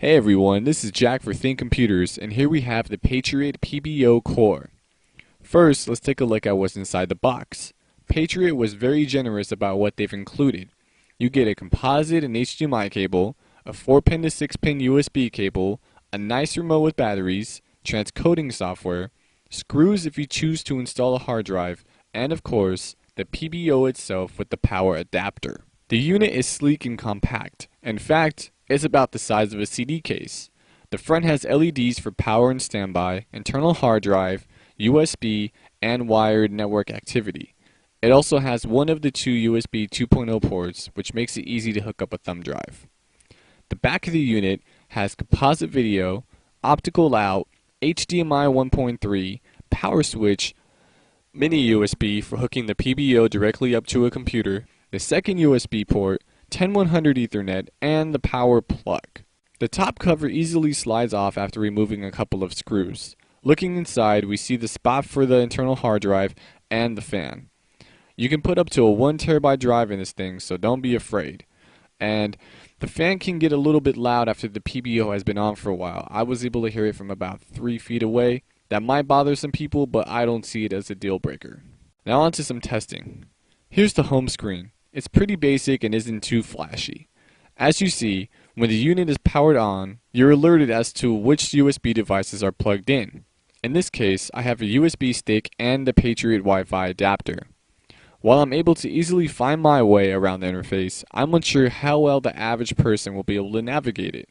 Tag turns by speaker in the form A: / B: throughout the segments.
A: Hey everyone, this is Jack for ThinkComputers, and here we have the Patriot PBO core. First, let's take a look at what's inside the box. Patriot was very generous about what they've included. You get a composite and HDMI cable, a 4-pin to 6-pin USB cable, a nice remote with batteries, transcoding software, screws if you choose to install a hard drive, and of course, the PBO itself with the power adapter. The unit is sleek and compact. In fact, it's about the size of a CD case. The front has LEDs for power and standby, internal hard drive, USB, and wired network activity. It also has one of the two USB 2.0 ports, which makes it easy to hook up a thumb drive. The back of the unit has composite video, optical out, HDMI 1.3, power switch, mini USB for hooking the PBO directly up to a computer, the second USB port, 10100 Ethernet, and the power plug. The top cover easily slides off after removing a couple of screws. Looking inside, we see the spot for the internal hard drive and the fan. You can put up to a 1 terabyte drive in this thing, so don't be afraid. And the fan can get a little bit loud after the PBO has been on for a while. I was able to hear it from about 3 feet away. That might bother some people, but I don't see it as a deal breaker. Now on to some testing. Here's the home screen. It's pretty basic and isn't too flashy. As you see, when the unit is powered on, you're alerted as to which USB devices are plugged in. In this case, I have a USB stick and the Patriot Wi-Fi adapter. While I'm able to easily find my way around the interface, I'm unsure how well the average person will be able to navigate it.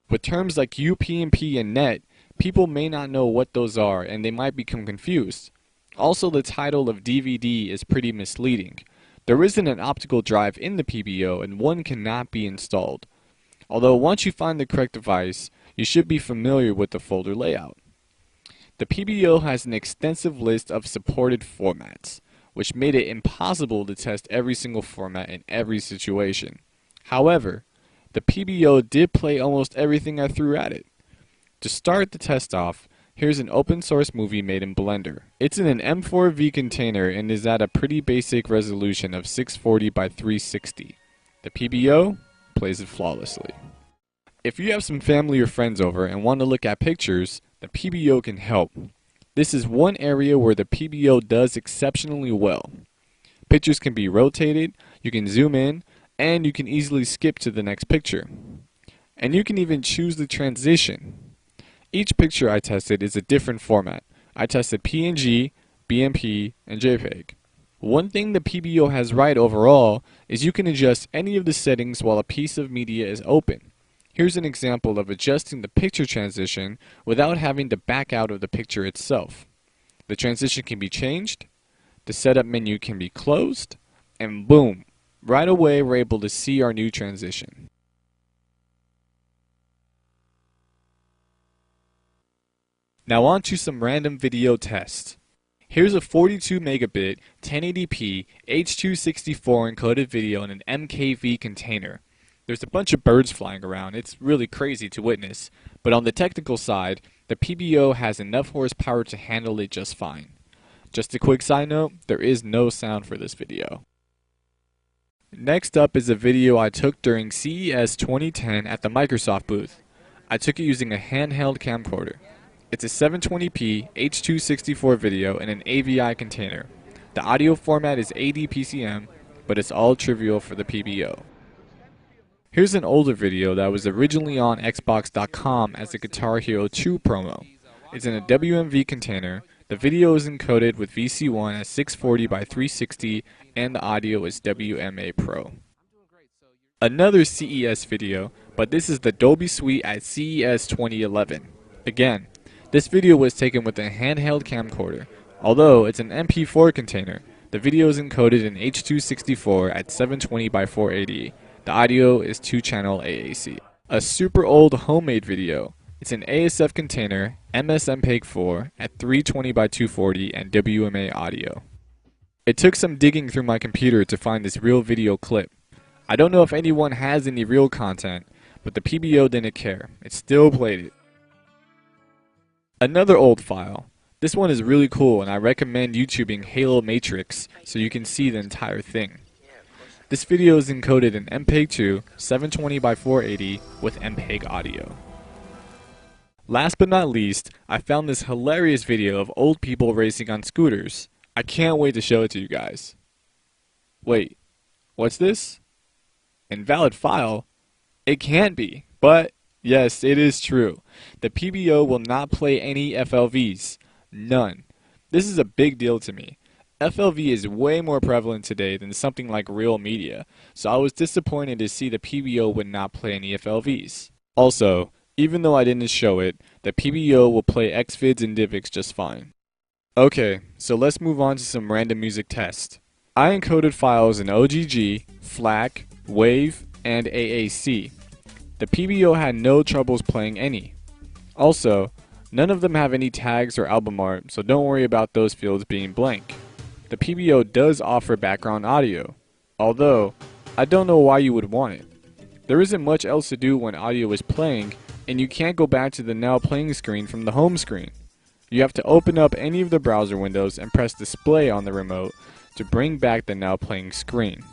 A: With terms like UPnP and NET, people may not know what those are and they might become confused. Also, the title of DVD is pretty misleading. There isn't an optical drive in the PBO and one cannot be installed. Although once you find the correct device, you should be familiar with the folder layout. The PBO has an extensive list of supported formats, which made it impossible to test every single format in every situation. However, the PBO did play almost everything I threw at it. To start the test off, here's an open source movie made in Blender. It's in an M4V container and is at a pretty basic resolution of 640 by 360. The PBO plays it flawlessly. If you have some family or friends over and want to look at pictures, the PBO can help. This is one area where the PBO does exceptionally well. Pictures can be rotated, you can zoom in, and you can easily skip to the next picture. And you can even choose the transition. Each picture I tested is a different format. I tested PNG, BMP, and JPEG. One thing the PBO has right overall is you can adjust any of the settings while a piece of media is open. Here's an example of adjusting the picture transition without having to back out of the picture itself. The transition can be changed, the setup menu can be closed, and boom, right away we're able to see our new transition. Now on to some random video tests. Here's a 42 megabit 1080p H.264 encoded video in an MKV container. There's a bunch of birds flying around. It's really crazy to witness. But on the technical side, the PBO has enough horsepower to handle it just fine. Just a quick side note, there is no sound for this video. Next up is a video I took during CES 2010 at the Microsoft booth. I took it using a handheld camcorder. It's a 720p H.264 video in an AVI container. The audio format is ADPCM, but it's all trivial for the PBO. Here's an older video that was originally on Xbox.com as a Guitar Hero 2 promo. It's in a WMV container, the video is encoded with VC1 at 640 by 360, and the audio is WMA Pro. Another CES video, but this is the Dolby Suite at CES 2011. Again, this video was taken with a handheld camcorder. Although it's an MP4 container, the video is encoded in H.264 at 720 by 480. The audio is 2-channel AAC. A super old homemade video. It's an ASF container, MS-MPEG-4 at 320 by 240 and WMA audio. It took some digging through my computer to find this real video clip. I don't know if anyone has any real content, but the PBO didn't care. It still played it. Another old file. This one is really cool and I recommend YouTubing Halo Matrix so you can see the entire thing. This video is encoded in MPEG-2 720 by 480 with MPEG audio. Last but not least, I found this hilarious video of old people racing on scooters. I can't wait to show it to you guys. Wait, what's this? Invalid file? It can't be, but yes, it is true. The PBO will not play any FLVs. None. This is a big deal to me. FLV is way more prevalent today than something like real media, so I was disappointed to see the PBO would not play any FLVs. Also, even though I didn't show it, the PBO will play XVids and DivX just fine. Okay, so let's move on to some random music tests. I encoded files in OGG, FLAC, WAVE, and AAC. The PBO had no troubles playing any. Also, none of them have any tags or album art, so don't worry about those fields being blank. The PBO does offer background audio, although I don't know why you would want it. There isn't much else to do when audio is playing, and you can't go back to the now playing screen from the home screen. You have to open up any of the browser windows and press display on the remote to bring back the now playing screen.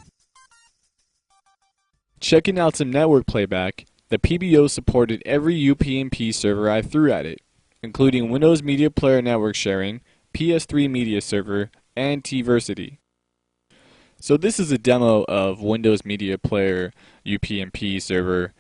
A: Checking out some network playback, the PBO supported every UPnP server I threw at it, including Windows Media Player Network Sharing, PS3 Media Server, and Tversity. So this is a demo of Windows Media Player UPnP server.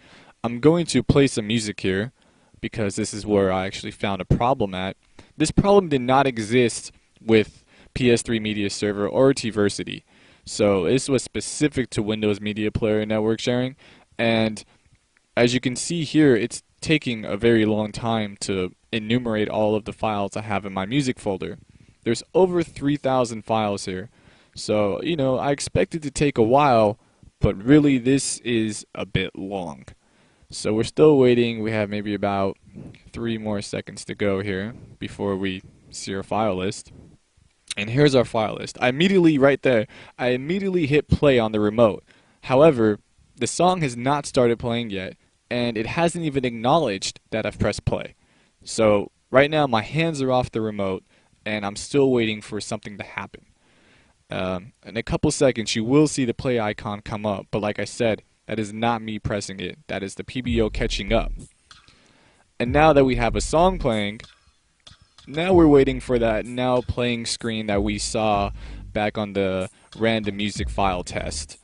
A: I'm going to play some music here because this is where I actually found a problem at. This problem did not exist with PS3 Media Server or Tversity. So this was specific to Windows Media Player Network Sharing, and as you can see here, it's taking a very long time to enumerate all of the files I have in my music folder. There's over 3,000 files here. So, I expect it to take a while, but really this is a bit long. So we're still waiting. We have maybe about 3 more seconds to go here before we see our file list. And here's our file list. I immediately hit play on the remote. However, the song has not started playing yet, and it hasn't even acknowledged that I've pressed play. So right now my hands are off the remote, and I'm still waiting for something to happen. In a couple seconds you will see the play icon come up, but like I said, that is not me pressing it. That is the PBO catching up. And now that we have a song playing, now we're waiting for that now playing screen that we saw back on the random music file test.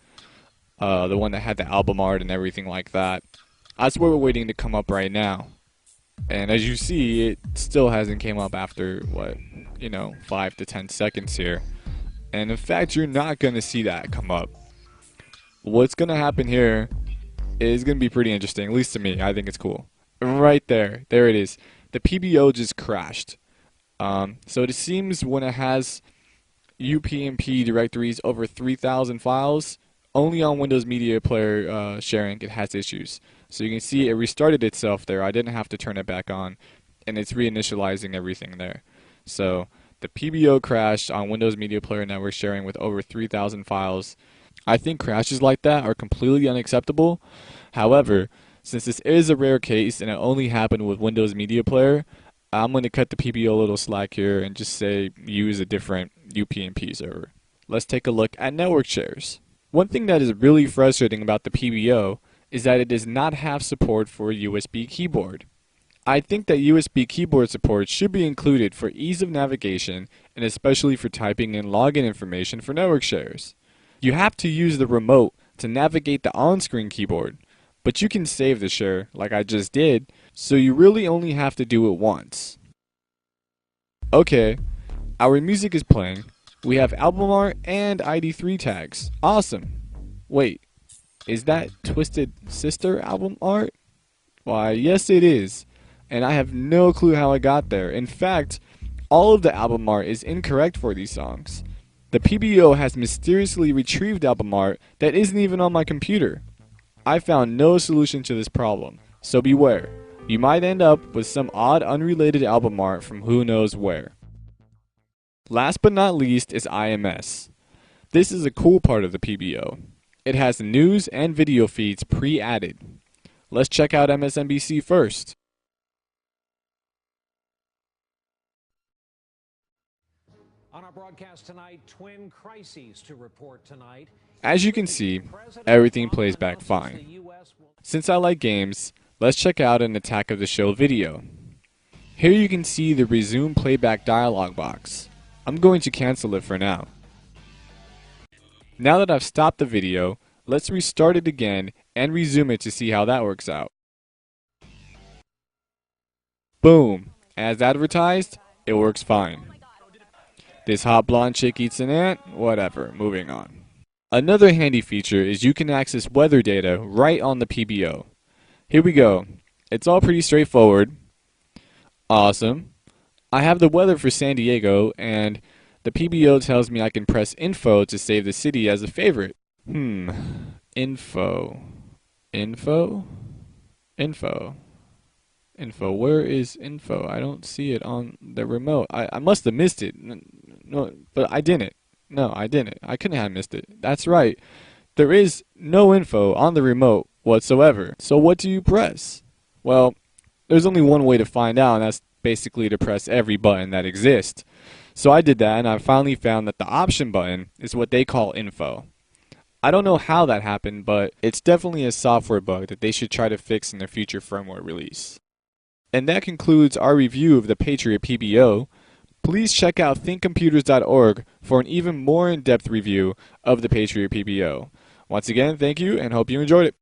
A: The one that had the album art and everything like that. That's what we're waiting to come up right now. And as you see, it still hasn't came up after, 5 to 10 seconds here. And in fact, you're not going to see that come up. What's going to happen here is going to be pretty interesting, at least to me. I think it's cool. Right there. There it is. The PBO just crashed. So it seems when it has UPnP directories over 3,000 files, only on Windows Media Player sharing it has issues. So you can see it restarted itself there. I didn't have to turn it back on, and it's reinitializing everything there. So the PBO crashed on Windows Media Player Network Sharing with over 3,000 files. I think crashes like that are completely unacceptable. However, since this is a rare case and it only happened with Windows Media Player, I'm going to cut the PBO a little slack here and just say use a different UPnP server. Let's take a look at network shares. One thing that is really frustrating about the PBO is that it does not have support for a USB keyboard. I think that USB keyboard support should be included for ease of navigation and especially for typing in login information for network shares. You have to use the remote to navigate the on-screen keyboard, but you can save the share like I just did, so you really only have to do it once. Okay, our music is playing. We have album art and ID3 tags. Awesome. Wait, is that Twisted Sister album art? Why, yes it is. And I have no clue how I got there. In fact, all of the album art is incorrect for these songs. The PBO has mysteriously retrieved album art that isn't even on my computer. I found no solution to this problem, so beware. You might end up with some odd unrelated album art from who knows where. Last but not least is IMS. This is a cool part of the PBO. It has news and video feeds pre-added. Let's check out MSNBC first.
B: On our broadcast tonight, twin crises to report tonight.
A: As you can see, everything plays back fine. Since I like games, let's check out an Attack of the Show video. Here you can see the resume playback dialog box. I'm going to cancel it for now. Now that I've stopped the video, let's restart it again and resume it to see how that works out. Boom! As advertised, it works fine. This hot blonde chick eats an ant? Whatever, moving on. Another handy feature is you can access weather data right on the PBO. Here we go. It's all pretty straightforward. Awesome. I have the weather for San Diego, and the PBO tells me I can press info to save the city as a favorite. Info. Info? Info. Info. Where is info? I don't see it on the remote. I must have missed it. No, but I didn't. No, I didn't. I couldn't have missed it. That's right. There is no info on the remote whatsoever. So what do you press? Well, there's only one way to find out, and that's basically to press every button that exists. So I did that, and I finally found that the option button is what they call info. I don't know how that happened, but it's definitely a software bug that they should try to fix in a future firmware release. And that concludes our review of the Patriot PBO. Please check out ThinkComputers.org for an even more in-depth review of the Patriot PBO. Once again, thank you and hope you enjoyed it.